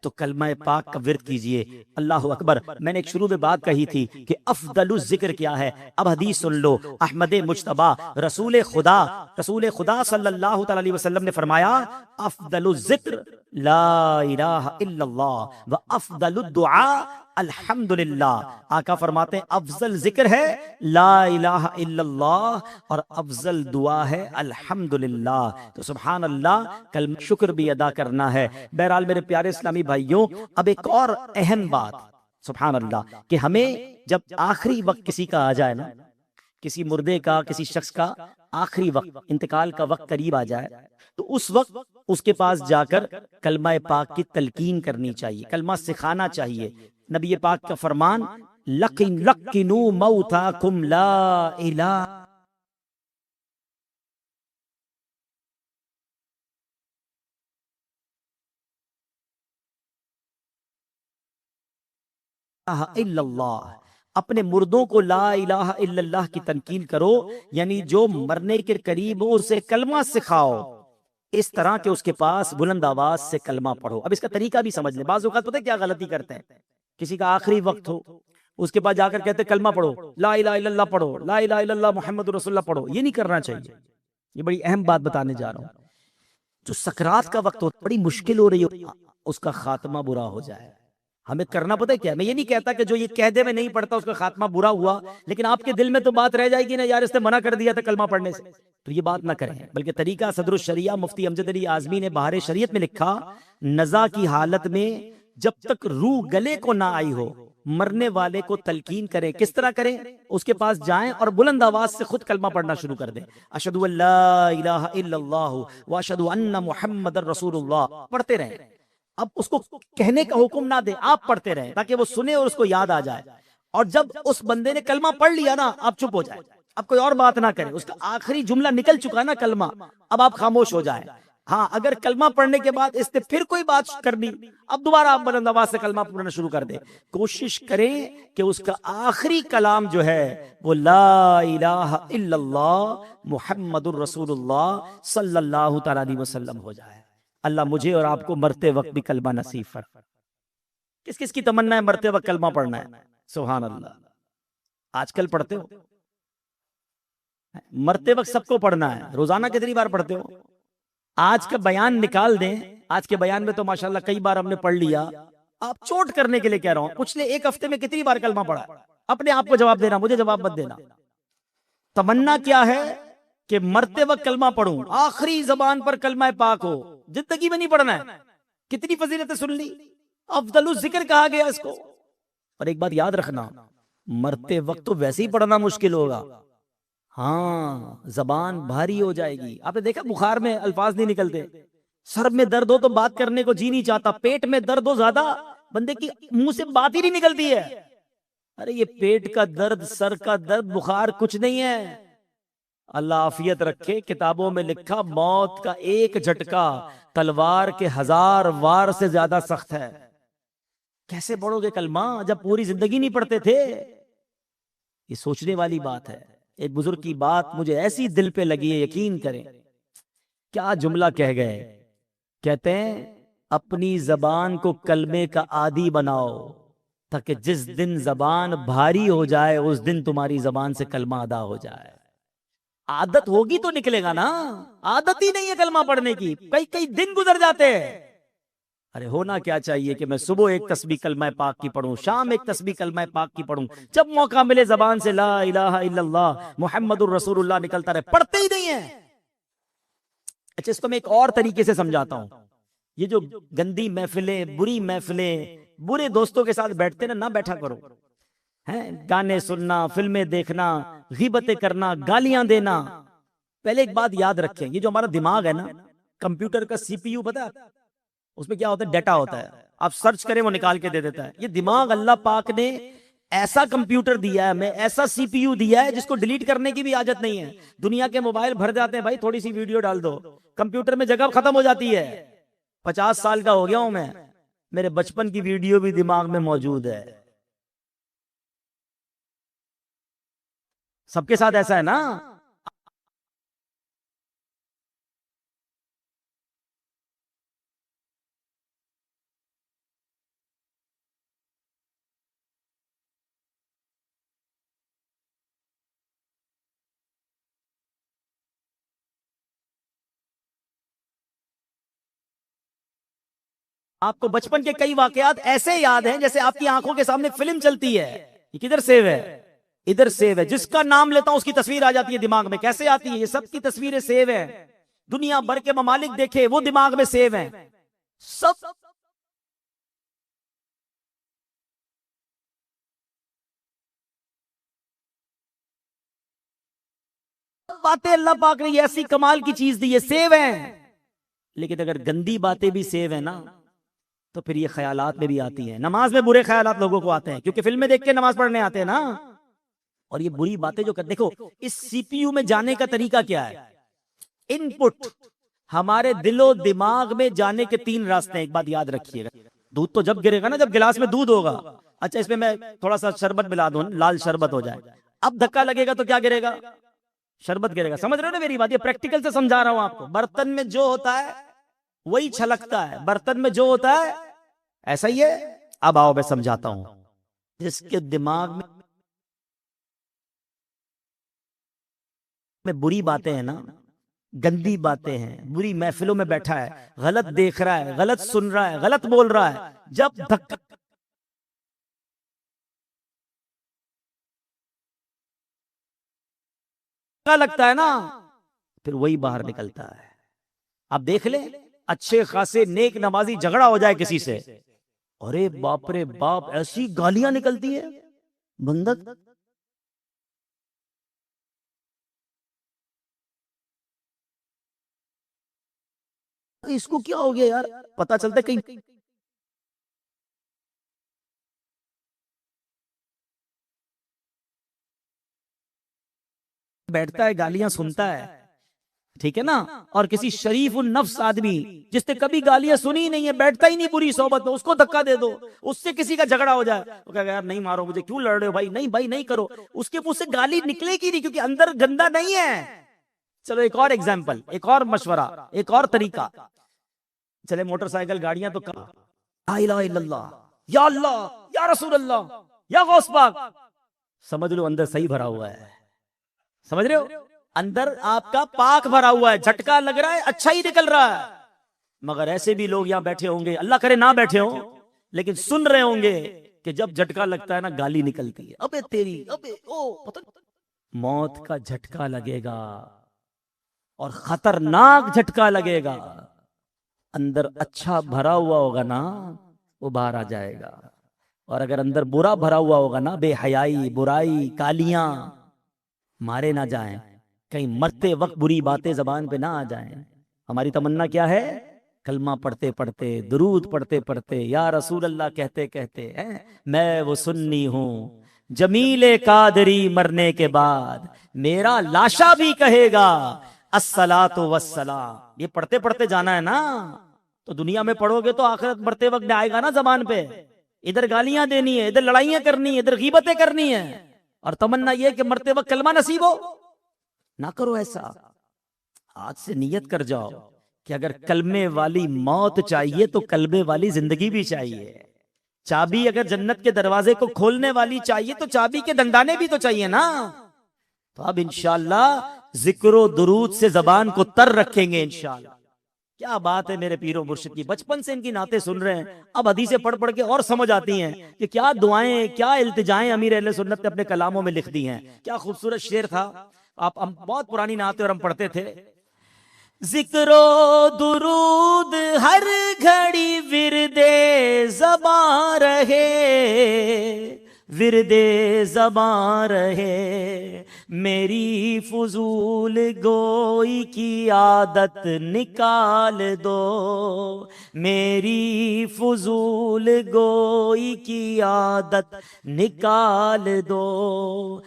तो कलमा पाक का विर्द कीजिए। अल्लाह अकबर। मैंने एक शुरू में बात कही थी कि अफदलु जिक्र क्या है। अब हदीस सुन लो। अहमद मुज्तबा रसूल खुदा सल्लल्लाहु अलैहि वसल्लम ने फरमाया, अफदलु जिक्र ला इलाहा इल्लल्लाह व अफदलु दुआ अल्हम्दुलिल्लाह। आका फरमाते हैं अफजल जिक्र है ला इलाहा इल्लल्लाह और अफजल दुआ है अल्हम्दुलिल्लाह। तो सुभान अल्लाह, कल शुक्र भी अदा करना है। बहरहाल मेरे प्यारे इस्लामी भाइयों, अब एक और अहम बात, सुभान अल्लाह, कि हमें जब आखिरी वक्त किसी का आ जाए ना, किसी मुर्दे का, किसी शख्स का आखिरी वक्त, इंतकाल का वक्त करीब आ जाए, तो उस वक्त उसके पास जाकर कलमा पाक की तलकीन करनी चाहिए, कलमा सिखाना चाहिए। नबी पाक का फरमान, लकिन लकिनू मौताकुम ला इलाहा इल्लल्लाह। अपने मुर्दों को ला इलाहा इल्लल्लाह की तनकील करो, यानी जो मरने के करीब हो उसे कलमा सिखाओ, इस तरह के उसके पास बुलंद आवाज से कलमा पढ़ो। अब इसका तरीका भी समझ ले। बाज़ औक़ात पता है क्या गलती करते हैं, किसी का आखिरी वक्त हो, उसके पास जाकर कहते कलमा पढ़ो, ला इलाहा इल्लल्लाह पढ़ो, ला इलाहा इल्लल्लाह मुहम्मदुर रसूलुल्लाह पढ़ो। ये नहीं करना चाहिए। ये बड़ी अहम बात बताने जा रहा हूं। जो सकरात का वक्त हो, बड़ी मुश्किल हो रही हो, उसका खात्मा बुरा हो जाए, हमें करना पता है क्या। मैं ये नहीं कहता कि जो ये कह दे मैं नहीं पढ़ता उसका खात्मा बुरा हुआ, लेकिन आपके दिल में तो बात रह जाएगी ना, यार इसने मना कर दिया था कलमा पढ़ने से, तो ये बात ना करें। बल्कि तरीका सदरुल शरिया मुफ्ती अमजद अली आजमी ने बहार शरीयत में लिखा, नजा की हालत में जब तक रूह गले को ना आई हो, मरने वाले को तलकीन करें। किस तरह करें? उसके पास जाएं और बुलंद आवाज से खुद कलमा पढ़ना शुरू कर दें। अशहदु अल्ला इलाहा इल्लल्लाह व अशहदु अन्ना मुहम्मदर रसूलुल्लाह पढ़ते रहें। अब उसको कहने का हुक्म ना दे, आप पढ़ते रहे ताकि वो सुने और उसको याद आ जाए। और जब उस बंदे ने कलमा पढ़ लिया ना, आप चुप हो जाए, अब कोई और बात ना करे, उसका आखिरी जुमला निकल चुका ना कलमा, अब आप खामोश हो जाए। हाँ, अगर कलमा पढ़ने के बाद इसने फिर कोई बात करनी, अब दोबारा आप बुलंद आवाज से कलमा पढ़ना शुरू कर दे। कोशिश करें कि उसका आखिरी कलाम जो है वो ला इलाहा इल्लल्लाह मुहम्मदुर रसूलुल्लाह सल्लल्लाहु तआला अलैहि वसल्लम हो जाए। अल्लाह मुझे और आपको मरते वक्त भी कलमा नसीब फरमाए। किस किस की तमन्ना है मरते वक्त कलमा पढ़ना है? सुभान अल्लाह। आजकल पढ़ते हो? मरते वक्त सबको पढ़ना है। रोजाना कितनी बार पढ़ते हो? आज का बयान निकाल दें, आज के बयान में तो माशाल्लाह कई बार हमने पढ़ लिया। आप चोट करने के लिए कह रहा हूं, पिछले एक हफ्ते में कितनी बार कलमा पढ़ा? अपने आप को जवाब देना, मुझे जवाब मत देना। तमन्ना क्या है कि मरते वक्त कलमा पढ़ूं, आखिरी जबान पर कलमा पाक हो, जिंदगी में नहीं पढ़ना है। कितनी फजीलतें सुन ली, अफजलु जिक्र कहा गया इसको। और एक बात याद रखना, मरते वक्त तो वैसे ही पढ़ना मुश्किल होगा। हाँ, जबान भारी हो जाएगी। आपने देखा बुखार में अल्फाज नहीं निकलते, सर में दर्द हो तो बात करने को जी नहीं चाहता, पेट में दर्द हो ज्यादा, बंदे की मुंह से बात ही नहीं निकलती है। अरे ये पेट का दर्द, सर का दर्द, बुखार कुछ नहीं है। अल्लाह आफियत रखे। किताबों में लिखा, मौत का एक झटका तलवार के 1000 वार से ज्यादा सख्त है। कैसे पढ़ोगे कलमा जब पूरी जिंदगी नहीं पढ़ते थे? ये सोचने वाली बात है। एक बुजुर्ग की बात मुझे ऐसी दिल पे लगी है, यकीन करें। क्या जुमला कह गए, कहते हैं अपनी जबान को कलमे का आदी बनाओ, ताकि जिस दिन जबान भारी हो जाए उस दिन तुम्हारी जबान से कलमा अदा हो जाए। आदत होगी तो निकलेगा ना, आदत ही नहीं है कलमा पढ़ने की, कई कई दिन गुजर जाते हैं। अरे होना क्या चाहिए कि मैं सुबह एक तस्बीह कलमा पाक की पढ़ूं, शाम एक तस्बीह कलमा पाक की पढ़ूं, जब मौका मिले जबान से ला इलाहा इल्लल्लाह मुहम्मदुर रसूलुल्लाह निकलता रहे, पढ़ते ही नहीं है। अच्छा, इसको मैं एक और तरीके से समझाता हूं। ये जो गंदी महफिलें, बुरी महफिलें, बुरे दोस्तों के साथ बैठते ना बैठा करो। हैं, गाने सुनना, फिल्में देखना, गीबतें करना, गालियां देना। पहले एक बात याद रखें, ये जो हमारा दिमाग है ना, कंप्यूटर का सीपीयू पता है उसमें क्या होता है? डाटा होता है। आप सर्च करें वो निकाल के दे देता है। ये दिमाग अल्लाह पाक ने ऐसा कंप्यूटर दिया है, मैं ऐसा सीपीयू दिया है जिसको डिलीट करने की भी आदत नहीं है। दुनिया के मोबाइल भर जाते हैं, भाई थोड़ी सी वीडियो डाल दो, कंप्यूटर में जगह खत्म हो जाती है। 50 साल का हो गया हूं मैं, मेरे बचपन की वीडियो भी दिमाग में मौजूद है। सबके साथ ऐसा है ना? आपको बचपन के कई वाकयात ऐसे याद हैं जैसे आपकी आंखों के सामने फिल्म चलती है। ये किधर सेव है? इधर सेव है। जिसका नाम लेता हूं उसकी तस्वीर आ जाती है दिमाग में। कैसे आती है? ये सब की तस्वीरें सेव है। दुनिया भर के ममालिक देखे, वो दिमाग में सेव है सब। बातें अल्लाह पाक ने ऐसी कमाल की चीज दी है, सेव है। लेकिन अगर गंदी बातें भी सेव है ना, तो फिर ये ख्यालात में भी आती हैं। नमाज में बुरे ख्यालात लोगों को आते हैं क्योंकि फिल्में देख के नमाज पढ़ने आते हैं ना। और ये बुरी बातें जो कर, देखो इस सीपीयू में जाने का तरीका क्या है? इनपुट हमारे दिलो दिमाग में जाने के 3 रास्ते हैं। एक बात याद रखिएगा, दूध तो जब गिरेगा ना, जब गिलास में दूध होगा, अच्छा इसमें मैं थोड़ा सा शरबत मिला दूं, लाल शरबत हो जाए, अब धक्का लगेगा तो क्या गिरेगा? शरबत गिरेगा। समझ रहे हो ना मेरी बात? ये प्रैक्टिकल से समझा रहा हूं आपको। बर्तन में जो होता है वही छलकता है, बर्तन में जो होता है ऐसा ही है। अब आओ मैं समझाता हूं। जिसके दिमाग में बुरी बातें हैं ना, गंदी बातें हैं, बुरी महफिलों में बैठा है, गलत देख रहा है, गलत सुन रहा है, गलत बोल रहा है, जब धक्का लगता है ना, फिर वही बाहर निकलता है। आप देख ले, अच्छे खासे नेक नमाजी झगड़ा हो जाए किसी से, अरे बाप रे बाप, ऐसी गालियां निकलती है बंदक। इसको क्या हो गया यार? पता चलता है कहीं बैठता है, गालियां सुनता है, ठीक है ना। और किसी शरीफ उन नफ्स आदमी जिसने कभी गालियां सुनी ही नहीं है, बैठता ही नहीं बुरी सोबत में, उसको धक्का दे दो, उससे किसी का झगड़ा हो जाए, वो कहेगा यार नहीं मारो मुझे, क्यों लड़ रहे हो भाई, नहीं भाई नहीं करो, उसके मुंह से गाली निकलेगी नहीं क्योंकि अंदर गंदा नहीं है। चलो एक और एग्जाम्पल, एक और मशवरा, एक और तरीका। चले मोटरसाइकिल गाड़ियां तो कहा ला इलाहा इल्लल्लाह, या अल्लाह, या रसूल अल्लाह, या गौस पाक, समझ लो अंदर सही भरा हुआ है। समझ रहे हो? अंदर आपका पाक भरा हुआ है, झटका लग रहा है, अच्छा ही निकल रहा है। मगर ऐसे भी लोग यहां बैठे होंगे, अल्लाह करे ना बैठे हो, लेकिन सुन रहे होंगे कि जब झटका लगता है ना, गाली निकलती है, अबे तेरी, अबे ओ, पता मौत का झटका लगेगा और खतरनाक झटका लगेगा। अंदर अच्छा भरा हुआ होगा ना, वो बाहर आ जाएगा। और अगर अंदर बुरा भरा हुआ होगा ना, बेहयाई, बुराई, कालियां, मारे ना जाएं, कहीं मरते वक्त बुरी बातें जबान पे ना आ जाएं। हमारी तमन्ना क्या है? कलमा पढ़ते पढ़ते, दुरूद पढ़ते पढ़ते, या रसूल अल्लाह कहते कहते हैं, मैं वो सुन्नी हूं जमीले कादरी, मरने के बाद मेरा लाशा भी कहेगा अस्सलातु वस्सलाम। ये पढ़ते पढ़ते जाना है ना, तो दुनिया में पढ़ोगे तो आखिरत मरते वक्त आएगा ना जबान पे। इधर गालियां देनी है, इधर लड़ाइयां करनी है, इधर गीबतें करनी है, और तमन्ना यह कि मरते वक्त कलमा नसीब हो। ना करो ऐसा। आज से नियत कर जाओ कि अगर कलमे वाली मौत चाहिए तो कलमे वाली जिंदगी भी चाहिए। चाबी अगर जन्नत के दरवाजे को खोलने वाली चाहिए तो चाबी के दंडाने भी तो चाहिए ना। तो अब इंशाअल्लाह जिक्रो दुरूद से जबान को तर रखेंगे इंशाअल्लाह। क्या बात है मेरे पीरो मुर्शिद की, बचपन से इनकी नाते सुन रहे हैं, अब हदीसें पढ़ पढ़ के और समझ आती हैं कि क्या दुआएं, क्या इल्तिजाएं अमीर अहले सुन्नत ने अपने कलामों में लिख दी हैं। क्या खूबसूरत शेर था। आप हम बहुत पुरानी नाते और हम पढ़ते थे, जिक्रो दुरूद हर घड़ी विरदे ज़बां रहे, विरदे ज़बां रहे, मेरी फजूल गोई की आदत निकाल दो, मेरी फजूल गोई की आदत निकाल दो।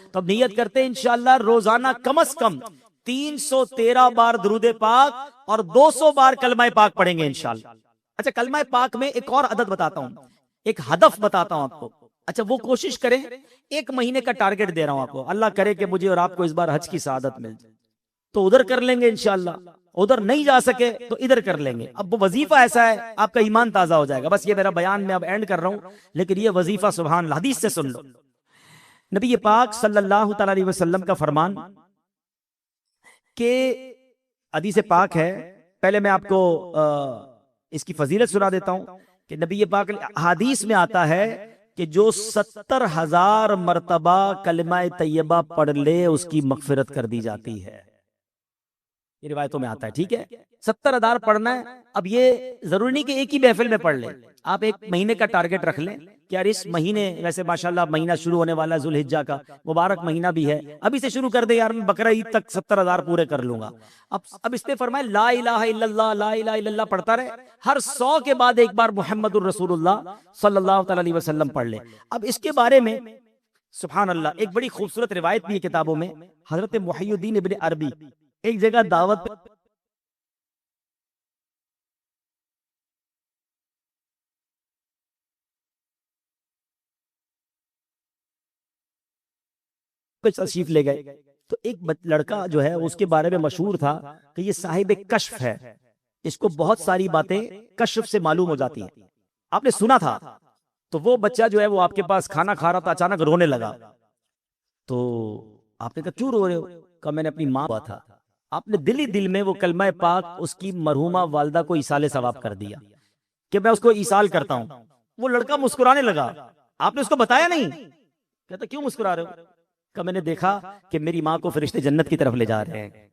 तो अब नियत करते हैं इंशाअल्लाह रोजाना कम से कम 313 बार दुरूदे पाक और 200 बार कलमाए पाक पढ़ेंगे इंशाअल्लाह। अच्छा, कलमाए पाक में एक और अदद बताता हूं, एक हदफ बताता हूं आपको। अच्छा, वो कोशिश करें, 1 महीने का टारगेट दे रहा हूं आपको। अल्लाह करे कि मुझे और आपको इस बार हज की सआदत मिल जाए तो उधर कर लेंगे इंशाअल्लाह, उधर नहीं जा सके तो इधर कर लेंगे। अब वो वजीफा ऐसा है, आपका ईमान ताजा हो जाएगा। बस ये मेरा बयान मैं अब एंड कर रहा हूं, लेकिन ये वजीफा सुभान अल्लाह, हदीस से सुन लो। नबी पाक सल्लल्लाहु अलैहि वसल्लम का फरमान के हदीस पाक है। पहले मैं आपको इसकी फजीलत सुना देता हूं। कि नबी पाक हदीस में आता है कि जो 70,000 मर्तबा कलमा तैयबा पढ़ ले उसकी मगफिरत कर दी जाती है। ये रिवायतों में आता है, ठीक है। 70,000 पढ़ना है। अब ये जरूरी नहीं कि एक ही महफिल में पढ़ ले, आप एक महीने का टारगेट रख लें कि यार इस महीने, वैसे माशाल्लाह महीना शुरू होने वाला है, जुल्हिज्जा का मुबारक महीना भी है, अभी से शुरू कर दे यार, मैं बकरा ईद तक 70,000 पूरे कर लूंगा। अब इस पे फरमाए ला इलाहा इल्लल्लाह, ला इलाहा इल्लल्लाह पढ़ता रहे, हर 100 के बाद एक बार मुहम्मदुर रसूलुल्लाह सल्लल्लाहु अलैहि वसल्लम पढ़ ले। अब इसके बारे में सुभान अल्लाह एक बड़ी खूबसूरत रिवायत भी है किताबों में। हजरत मुहय्यिद्दीन इब्न अरबी एक जगह दावत पे तशरीफ ले गए, तो एक लड़का जो है उसके बारे में मशहूर था कि ये साहिब कश्फ है, इसको बहुत सारी बातें कश्फ से मालूम हो जाती हैं, आपने सुना था। तो वो बच्चा जो है वो आपके पास खाना खा रहा था, अचानक रोने लगा। तो आपने कहा क्यों रो रहे हो? कहा मैंने अपनी माँ हुआ था। आपने दिल ही दिल में वो कलमा पाक उसकी मरहुमा वालदा को इसाले सवाब कर दिया कि मैं उसको इसाल करता हूं। वो लड़का मुस्कुराने लगा। आपने उसको बताया नहीं? कहता क्यों मुस्कुरा रहे हो? कहा मैंने देखा कि मेरी माँ को फरिश्ते जन्नत की तरफ ले जा रहे हैं।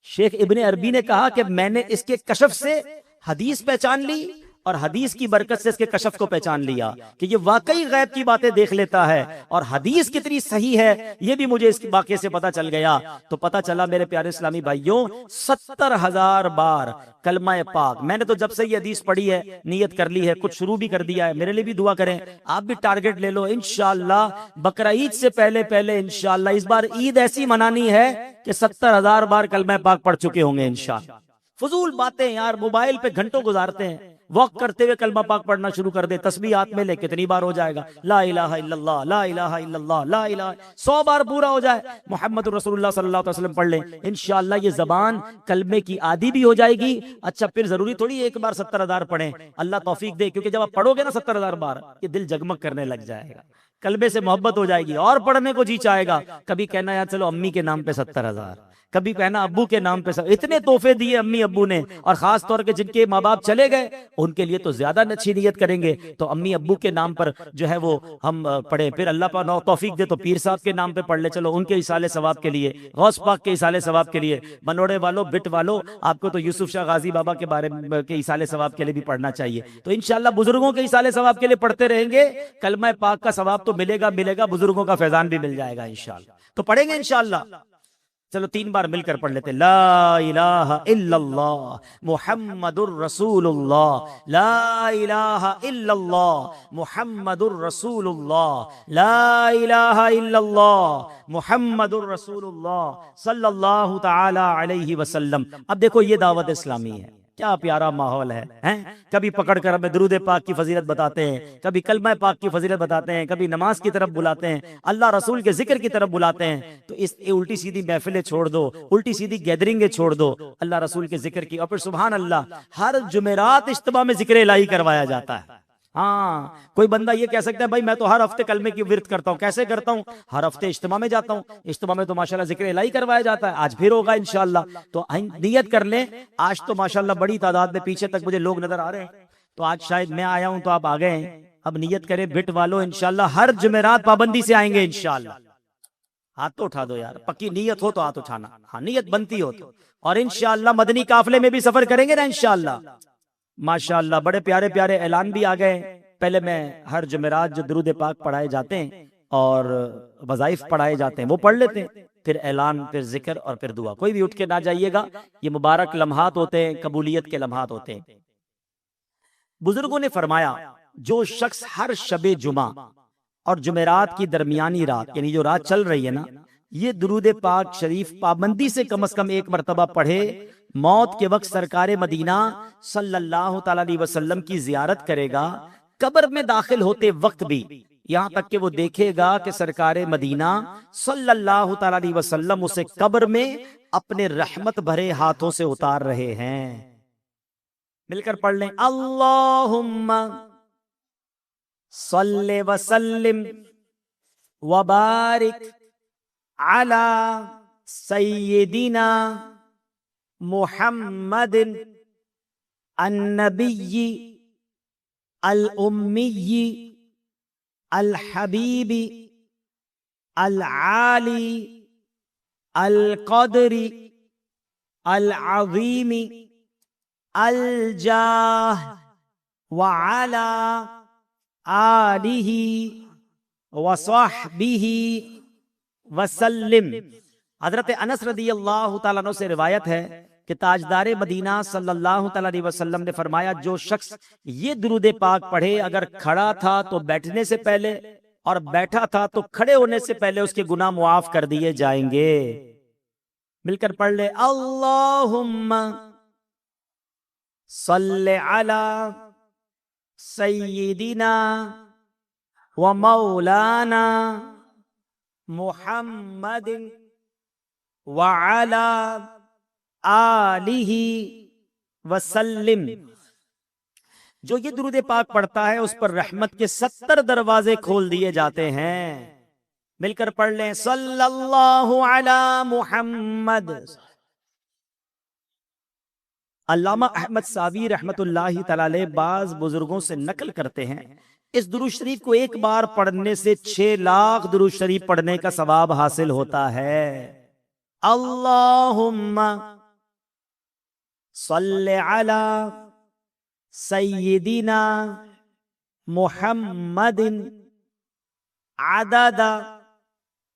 शेख इब्ने अरबी ने कहा कि मैंने इसके कशफ से हदीस पहचान ली और हदीस की बरकत से इसके कशफ को पहचान लिया कि ये वाकई गैब की बातें देख लेता है, और हदीस कितनी सही है ये भी मुझे इस वाकये से पता चल गया। तो पता चला मेरे प्यारे इस्लामी भाइयों, 70,000 बार कलमा पाक मैंने तो जब से ये हदीस पढ़ी है नियत कर ली है, कुछ शुरू भी कर दिया है। मेरे लिए भी दुआ करें, आप भी टारगेट ले लो इंशाअल्लाह, बकरा ईद से पहले पहले इंशाअल्लाह इस बार ईद ऐसी मनानी है कि 70,000 बार कलमा पाक पढ़ चुके होंगे इंशाअल्लाह। फजूल बातें यार, मोबाइल पे घंटों गुजारते हैं, वॉक करते हुए कलमा पाक पढ़ना शुरू कर दे, तस्बीह हाथ में ले, कितनी बार हो जाएगा ला इलाहा इल्लल्लाह, ला इलाहा इल्लल्लाह, ला इलाहा, 100 बार पूरा हो जाए मोहम्मद रसूलुल्लाह सल्लल्लाहु अलैहि वसल्लम पढ़ ले, इंशाअल्लाह ये जबान कलमे की आदी भी हो जाएगी। अच्छा फिर जरूरी थोड़ी एक बार 70,000 पढ़े, अल्लाह तौफीक दे, क्योंकि जब आप पढ़ोगे ना 70,000 बार, ये दिल जगमग करने लग जाएगा, कलमे से मोहब्बत हो जाएगी और पढ़ने को जी चाहेगा। कभी कहना यार चलो अम्मी के नाम पे 70,000, कभी कहना अब्बू के नाम पे। इतने तोहफे दिए अम्मी अब्बू ने, और खास तौर के जिनके माँ बाप चले गए उनके लिए तो ज्यादा अच्छी नियत करेंगे। तो अम्मी अब्बू के नाम पर जो है वो हम पढ़े, फिर अल्लाह पाक तौफीक दे तो पीर साहब के नाम पे पढ़ ले, चलो उनके इसाले सवाब के लिए, गौस पाक के इसाले सवाब के लिए। मनोड़े वालों, बिट वालों, आपको तो यूसुफ शाह गाजी बाबा के बारे में के इसाले सवाब के लिए भी पढ़ना चाहिए। तो इंशाअल्लाह बुजुर्गों के इसाले सवाब के लिए पढ़ते रहेंगे, कलमा पाक का सवाब तो मिलेगा मिलेगा, बुजुर्गों का फैजान भी मिल जाएगा इंशाअल्लाह। तो पढ़ेंगे इंशाअल्लाह। चलो 3 बार मिलकर पढ़ लेते, ला इलाहा इल्लल्लाह मुहम्मदुर रसूलुल्लाह, ला इलाहा इल्लल्लाह मुहम्मदुर रसूलुल्लाह, ला इलाहा इल्लल्लाह मुहम्मदुर रसूलुल्लाह सल्लल्लाहु तआला अलैहि वसल्लम। अब देखो ये दावत इस्लामी है, क्या प्यारा माहौल है, हैं? कभी पकड़कर हमें दुरूद पाक की फजीलत बताते हैं, कभी कलमा पाक की फजीलत बताते हैं, कभी नमाज की तरफ बुलाते हैं, अल्लाह रसूल के जिक्र की तरफ बुलाते हैं। तो इस उल्टी सीधी महफिलें छोड़ दो, उल्टी सीधी गैदरिंगें छोड़ दो, अल्लाह रसूल के जिक्र की। और फिर सुभान अल्लाह, हर जुमेरात इज्तिमा में जिक्र इलाही करवाया जाता है। हाँ, कोई बंदा ये कह सकता है भाई मैं तो हर हफ्ते कलमे की विर्द करता हूँ, कैसे करता हूँ? हर हफ्ते इज्तिमा में जाता हूँ, इज्तिमा में तो माशाल्लाह जिक्र इलाही करवाया जाता है, आज फिर होगा इंशाअल्लाह। तो नियत कर लें, आज तो माशाल्लाह बड़ी तादाद में, पीछे तक मुझे लोग नजर आ रहे हैं, तो आज शायद मैं आया हूं तो आप आ गए हैं। अब नियत करें बिट वालों, इंशाअल्लाह हर जुमेरात पाबंदी से आएंगे इंशाअल्लाह। हाथ तो उठा दो यार, पक्की नियत हो तो हाथ उठाना, हाँ नियत बनती हो तो। और इंशाअल्लाह मदनी काफिले में भी सफर करेंगे ना इंशाअल्लाह। माशाअल्लाह बड़े प्यारे प्यारे ऐलान भी आ गए। पहले मैं हर जुमेरात जो दुरूद पाक पढ़ाए जाते हैं और वज़ाइफ पढ़ाए जाते हैं वो पढ़ लेते हैं, फिर ऐलान, फिर जिक्र और फिर दुआ। कोई भी उठ के ना जाइएगा, ये मुबारक लम्हात होते हैं, कबूलियत के लम्हात होते हैं। बुजुर्गों ने फरमाया जो शख्स हर शबे जुमा और जुमेरात की दरमियानी रात, यानी जो रात चल रही है ना, ये दुरूद पाक शरीफ पाबंदी से कम एक मरतबा पढ़े, मौत के वक्त सरकार मदीना सल्लल्लाहु अलैहि वसल्लम की जियारत करेगा, कब्र में दाखिल होते वक्त भी, यहां तक कि वो देखेगा कि सरकार मदीना सल्लल्लाहु अलैहि वसल्लम उसे कब्र में अपने रहमत भरे हाथों से उतार रहे हैं। मिलकर पढ़ लें, अल्लाहुम्मा सल्ले वसल्लिम व बारिक अला सय्यिदिना मुहम्मदिन अन्नबिय्यि अल उम्मी अल हबीबी अल आली अल क़दरी अल अज़ीमी अल जाह व अला आलिही व सहबिही वसल्लिम। हजरत अनस रदियल्लाहु ताला अन्हु से रिवायत है कि ताजदारे मदीना सल्लल्लाहु ताला अलैहि वसल्लम ने फरमाया, जो शख्स ये दुरूद पाक पढ़े, अगर खड़ा था तो बैठने से पहले और बैठा था तो खड़े होने से पहले उसके गुनाह मुआफ कर दिए जाएंगे। मिलकर पढ़ ले, अल्लाहुम्मा सल्ले अला सय्यिदिना व मौलाना मुहम्मदिन व अला आलिही वसल्लिम। जो ये दुरूद पाक पढ़ता है उस पर रहमत के 70 दरवाजे खोल दिए जाते हैं। मिलकर पढ़ लें, सल्लल्लाहु अला मुहम्मद। अल्लामा अहमद सावी रहमतुल्लाहि तआला अलैह बाज बुजुर्गों से नकल करते हैं, इस दुरूद शरीफ को एक बार पढ़ने से 6 लाख दुरूद शरीफ पढ़ने का सवाब हासिल होता है। अल्लाहुम्मा सल्ले अला सय्यिदिना मुहम्मदिन अददा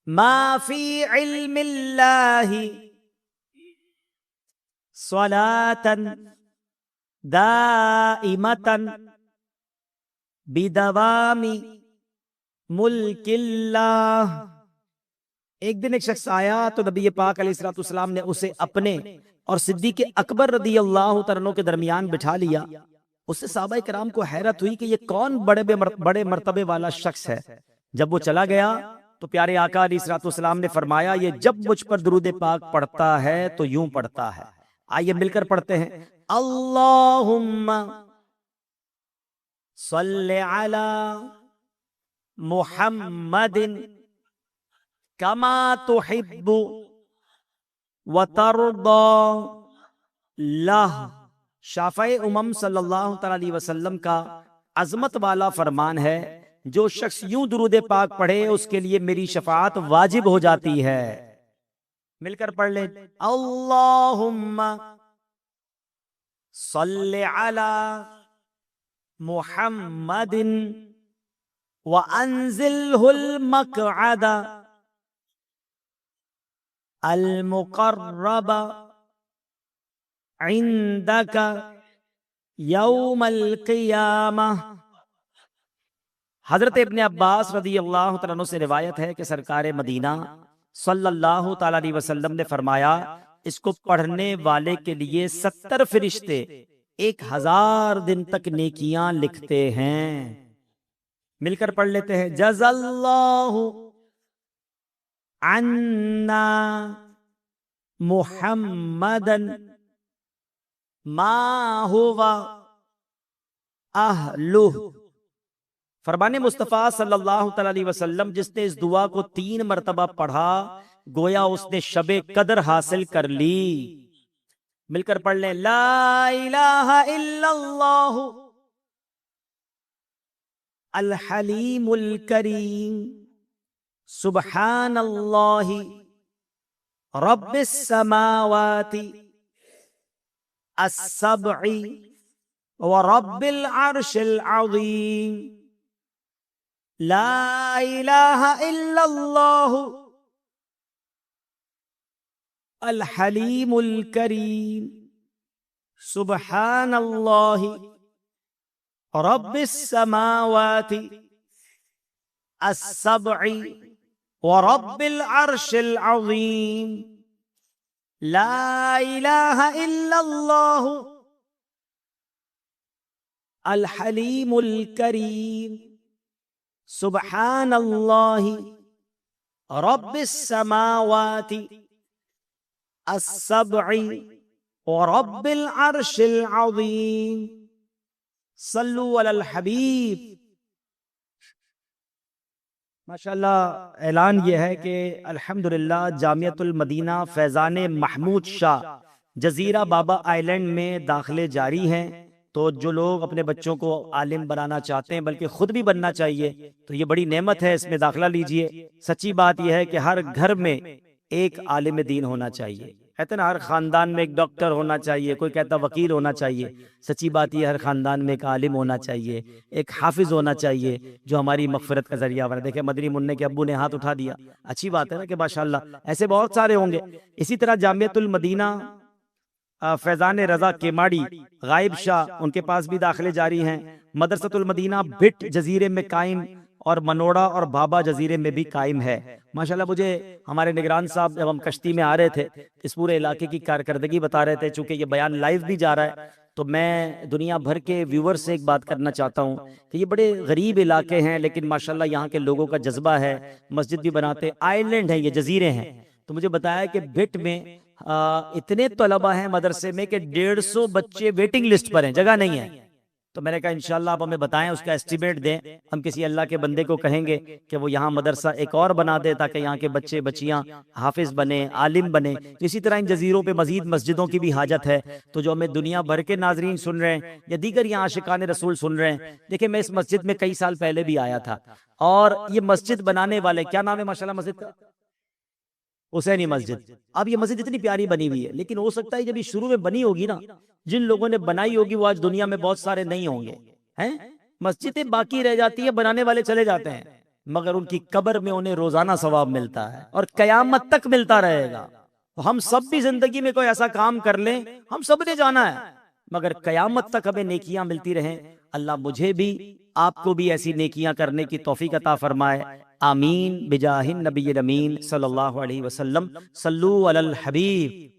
मा फी इल्मिल्लाहि स्वलातन दाइमतन बिदवामी मुल्किल्लाह। एक दिन एक शख्स आया तो नबी पाक अलैहिस्सलाम ने उसे अपने और सिद्दीक अकबर रदियल्लाहु तआला अन्हु के दरमियान बिठा लिया। उससे सहाबा किराम को हैरत हुई कि ये कौन बड़े मर्तबे वाला शख्स है। जब वो चला गया तो प्यारे आका अलैहिस्सलाम ने फरमाया, ये जब मुझ पर दुरूद पाक पढ़ता है तो यूं पढ़ता है। आइए मिलकर पढ़ते हैं, अल्लाहुम्मा सल्ले अला मुहम्मदिन कमा तुहिब्बु व तर्दा लह। शाफ़े उमम सल्लल्लाहु तआला अलैहि वसल्लम का अजमत वाला फरमान है, जो शख्स यूं दुरूद पाक पढ़े उसके लिए मेरी शफाअत वाजिब हो जाती है। मिलकर पढ़ ले, अल्लाहुम्मा सल्ले अला मुहम्मदिन व अंजिलहुल मक़अदा अल मुक़र्रबा इंदका यौमल क़ियामह। हजरत इब्ने अब्बास रदियल्लाहु तआला अन्हु से रिवायत है कि सरकार मदीना सल्लल्लाहु ताला अलैहि वसल्लम ने फरमाया, इसको पढ़ने वाले के लिए 70 फरिश्ते 1000 दिन तक नेकियां लिखते हैं। मिलकर पढ़ लेते हैं, जज़ल्लाहु अन्ना मुहम्मदन मा हुवा अहलुह। फरमाने मुस्तफ़ा सल्लल्लाहु तआला अलैहि वसल्लम, जिसने इस दुआ को 3 मरतबा पढ़ा गोया उसने शबे कदर हासिल कर ली। मिलकर पढ़ लें, ला इलाहा इल्लल्लाहु अल हलीमुल करीम सुब्हानल्लाहि रब्बिस समावाति अस्सब्इ व रब्बिल अर्शिल अज़ीम। ला इलाहा इल्लल्लाहु अल हलीमुल करीम सुब्हानल्लाहि रब्बिस समावाति अस्सब्इ व रब्बिल अर्शिल अज़ीम। ला इलाहा इल्लल्लाहु अल हलीमुल करीम सुब्हानल्लाहि रब्बिस समावाति अस्सब्इ व रब्बिल अर्शिल अज़ीम। सल्लु अलल हबीब। माशाअल्लाह, ऐलान यह है कि अल्हम्दुलिल्लाह जामियतुल मदीना फैज़ान महमूद शाह जजीरा बाबा आइलैंड में दाखिले जारी हैं। तो जो लोग अपने बच्चों को आलिम बनाना चाहते हैं, बल्कि खुद भी बनना चाहिए, तो ये बड़ी नेमत है, इसमें दाखिला लीजिए। सच्ची बात यह है कि हर घर में एक आलिम दीन होना चाहिए। कहते ना हर खानदान में एक डॉक्टर होना चाहिए, कोई कहता वकील होना चाहिए। सच्ची बात यह हर खानदान में एक आलिम होना चाहिए, एक हाफिज होना चाहिए जो हमारी मगफिरत का जरिया बने। देखे मदनी मुन्ने के अब्बू ने हाथ उठा दिया, अच्छी बात है ना कि माशाल्लाह ऐसे बहुत सारे होंगे। इसी तरह जामियतुल मदीना फैजान रजा केमाड़ी गायब शाह, उनके पास भी दाखिले जारी हैं। मदरसतुल मदीना बिट जजीरे में कायम और मनोड़ा और बाबा जजीरे में भी कायम है। माशाल्लाह मुझे हमारे निगरान साहब जब हम कश्ती में आ रहे थे इस पूरे इलाके की कारकर्दगी बता रहे थे। चूंकि ये बयान लाइव भी जा रहा है तो मैं दुनिया भर के व्यूअर से एक बात करना चाहता हूँ कि ये बड़े गरीब इलाके हैं, लेकिन माशाल्लाह यहाँ के लोगों का जज्बा है, मस्जिद भी बनाते, आइलैंड है, ये जजीरे हैं। तो मुझे बताया कि बिट में इतने तलबा हैं मदरसे में कि 150 बच्चे वेटिंग लिस्ट पर हैं, जगह नहीं है। तो मैंने कहा इंशाल्लाह आप हमें बताएं, उसका एस्टिमेट दें। हम किसी अल्लाह के बंदे को कहेंगे कि वो यहाँ मदरसा एक और बना दे ताकि यहाँ के बच्चे बच्चियाँ हाफिज बने, आलिम बने। तो इसी तरह इन जजीरों पे मजीद मस्जिदों की भी हाजत है। तो जो हमें दुनिया भर के नाजरीन सुन रहे हैं या दीगर यहाँ आशिकान रसूल सुन रहे हैं, देखिए मैं इस मस्जिद में कई साल पहले भी आया था और ये मस्जिद बनाने वाले, क्या नाम है माशाल्लाह मस्जिद का? हुसैनी मस्जिद। अब ये मस्जिद इतनी प्यारी बनी हुई है, लेकिन हो सकता है जब ये शुरू में बनी होगी ना, जिन लोगों ने बनाई होगी वो आज दुनिया में बहुत सारे नहीं होंगे, हैं? मस्जिदें बाकी रह जाती है, बनाने वाले चले जाते हैं, मगर उनकी कब्र में उन्हें रोजाना सवाब मिलता है और कयामत तक मिलता रहेगा। तो हम सब भी जिंदगी में कोई ऐसा काम कर लें, हम सब ने जाना है, मगर कयामत तक हमें नेकियां मिलती रहें। अल्लाह मुझे भी आपको भी ऐसी नेकियां करने की तौफीक अता फरमाए। आमीन बिजाहिन नबी अमीन सल्लल्लाहु अलैहि वसल्लम। सल्लू अलल हबीब।